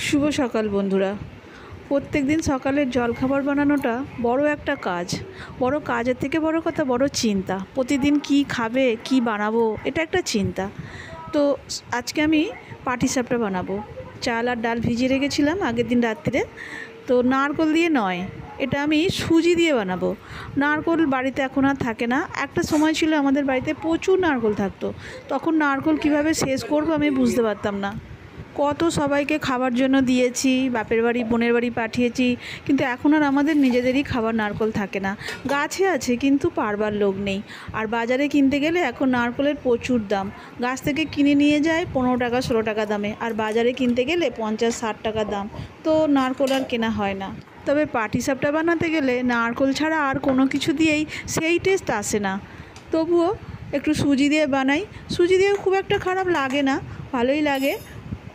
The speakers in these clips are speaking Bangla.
শুভ সকাল বন্ধুরা। প্রত্যেক দিন সকালের জলখাবার বানানোটা বড় একটা কাজ। বড় কাজের থেকে বড় কথা বড় চিন্তা। প্রতিদিন কি খাবে, কি বানাবো, এটা একটা চিন্তা। তো আজকে আমি পাটিসাপটা বানাবো। চাল আর ডাল ভিজিয়ে রেখেছিলাম আগের দিন রাত্রে। তো নারকেল দিয়ে নয়, এটা আমি সুজি দিয়ে বানাবো। নারকেল বাড়িতে এখন আর থাকে না। একটা সময় ছিল আমাদের বাড়িতে প্রচুর নারকেল থাকতো। তখন নারকেল কীভাবে শেষ করবো আমি বুঝতে পারতাম না। কত সবাইকে খাবার জন্য দিয়েছি, বাপের বাড়ি বোনের বাড়ি পাঠিয়েছি, কিন্তু এখন আর আমাদের নিজেদেরই খাবার নারকেল থাকে না। গাছে আছে কিন্তু পারবার লোক নেই। আর বাজারে কিনতে গেলে এখন নারকেলের প্রচুর দাম। গাছ থেকে কিনে নিয়ে যায় 15 টাকা 16 টাকা দামে, আর বাজারে কিনতে গেলে 50-60 টাকা দাম। তো নারকেল আর কেনা হয় না। তবে পাটিসাপটা বানাতে গেলে নারকেল ছাড়া আর কোনো কিছু দিয়েই সেই টেস্ট আসে না। তবুও একটু সুজি দিয়ে বানাই। সুজি দিয়ে খুব একটা খারাপ লাগে না, ভালোই লাগে,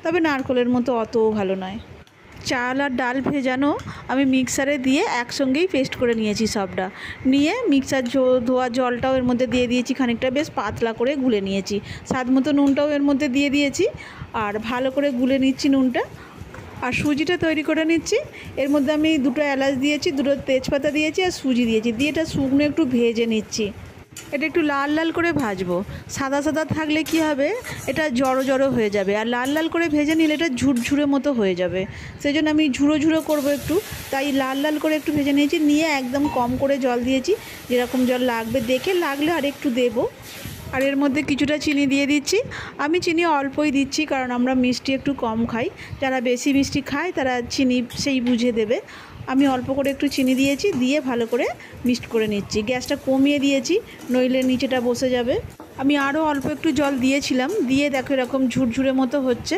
তবে নারকেলের মতো অতও ভালো নয়। চাল আর ডাল ভেজানো আমি মিক্সারে দিয়ে একসঙ্গেই পেস্ট করে নিয়েছি সবটা। নিয়ে মিক্সার ধোয়া জলটাও এর মধ্যে দিয়ে দিয়েছি, খানিকটা বেশ পাতলা করে গুলে নিয়েছি। স্বাদ মতো নুনটাও এর মধ্যে দিয়ে দিয়েছি, আর ভালো করে গুলে নিচ্ছি নুনটা। আর সুজিটা তৈরি করে নিচ্ছি। এর মধ্যে আমি 2টো এলাচ দিয়েছি, 2টো তেজপাতা দিয়েছি, আর সুজি দিয়েছি, দিয়ে এটা শুকনো একটু ভেজে নিচ্ছি। এটা একটু লাল লাল করে ভাজবো। সাদা সাদা থাকলে কি হবে, এটা জড়ো জড়ো হয়ে যাবে, আর লাল লাল করে ভেজে নিলে এটা ঝুরঝুরে মতো হয়ে যাবে। সেই জন্য আমি ঝুড়ো ঝুড়ো করবো একটু, তাই লাল লাল করে একটু ভেজে নিয়েছি। নিয়ে একদম কম করে জল দিয়েছি, যেরকম জল লাগবে দেখে, লাগলে আর একটু দেবো। আর এর মধ্যে কিছুটা চিনি দিয়ে দিচ্ছি। আমি চিনি অল্পই দিচ্ছি, কারণ আমরা মিষ্টি একটু কম খাই। যারা বেশি মিষ্টি খায় তারা চিনি সেই বুঝে দেবে। আমি অল্প করে একটু চিনি দিয়েছি, দিয়ে ভালো করে মিক্সড করে নিচ্ছি। গ্যাসটা কমিয়ে দিয়েছি, নইলে নিচেটা বসে যাবে। আমি আরও অল্প একটু জল দিয়েছিলাম, দিয়ে দেখো এরকম ঝুরঝুরে মতো হচ্ছে।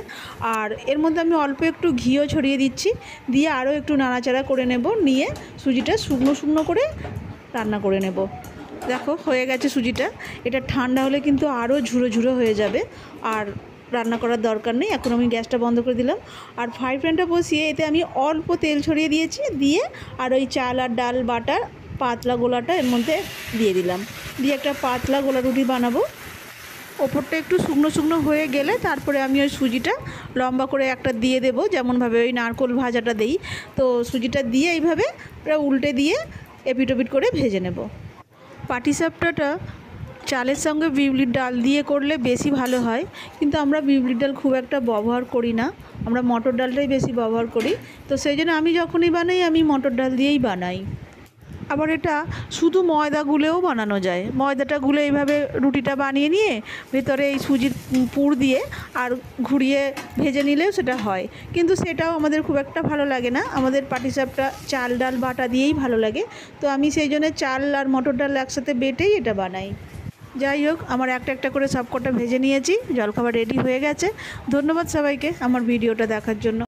আর এর মধ্যে আমি অল্প একটু ঘিও ছড়িয়ে দিচ্ছি, দিয়ে আরও একটু নাড়াচাড়া করে নেব। নিয়ে সুজিটা শুকনো শুকনো করে রান্না করে নেব। দেখো হয়ে গেছে সুজিটা। এটা ঠান্ডা হলে কিন্তু আরও ঝুরো ঝুরো হয়ে যাবে, আর রান্না করার দরকার নেই। এখন আমি গ্যাসটা বন্ধ করে দিলাম, আর ফ্রাই প্যানটা বসিয়ে এতে আমি অল্প তেল ছড়িয়ে দিয়েছি। দিয়ে আর ওই চাল আর ডাল বাটার পাতলা গোলাটা এর মধ্যে দিয়ে দিলাম। দিয়ে একটা পাতলা গোলা রুটি বানাবো। ওপরটা একটু শুকনো শুকনো হয়ে গেলে তারপরে আমি ওই সুজিটা লম্বা করে একটা দিয়ে দেবো, যেমনভাবে ওই নারকেল ভাজাটা দেই। তো সুজিটা দিয়ে এইভাবে উল্টে দিয়ে এপিট ওপিট করে ভেজে নেব। পাটিসাপটাটা চালের সঙ্গে বিউলির ডাল দিয়ে করলে বেশি ভালো হয়, কিন্তু আমরা বিউলির ডাল খুব একটা ব্যবহার করি না। আমরা মটর ডালটাই বেশি ব্যবহার করি। তো সেই জন্য আমি যখনই বানাই আমি মটর ডাল দিয়েই বানাই। আবার এটা শুধু ময়দা গুলেও বানানো যায়। ময়দাটা গুলে এইভাবে রুটিটা বানিয়ে নিয়ে ভেতরে এই সুজির পুর দিয়ে আর ঘুরিয়ে ভেজে নিলেও সেটা হয়, কিন্তু সেটাও আমাদের খুব একটা ভালো লাগে না। আমাদের পাটিসাপটা চাল ডাল বাটা দিয়েই ভালো লাগে। তো আমি সেই জন্য চাল আর মটর ডাল একসাথে বেটেই এটা বানাই। যাই হোক, আমার একটা একটা করে সবকটা ভেজে নিয়েছি। জলখাবার রেডি হয়ে গেছে। ধন্যবাদ সবাইকে আমার ভিডিওটা দেখার জন্য।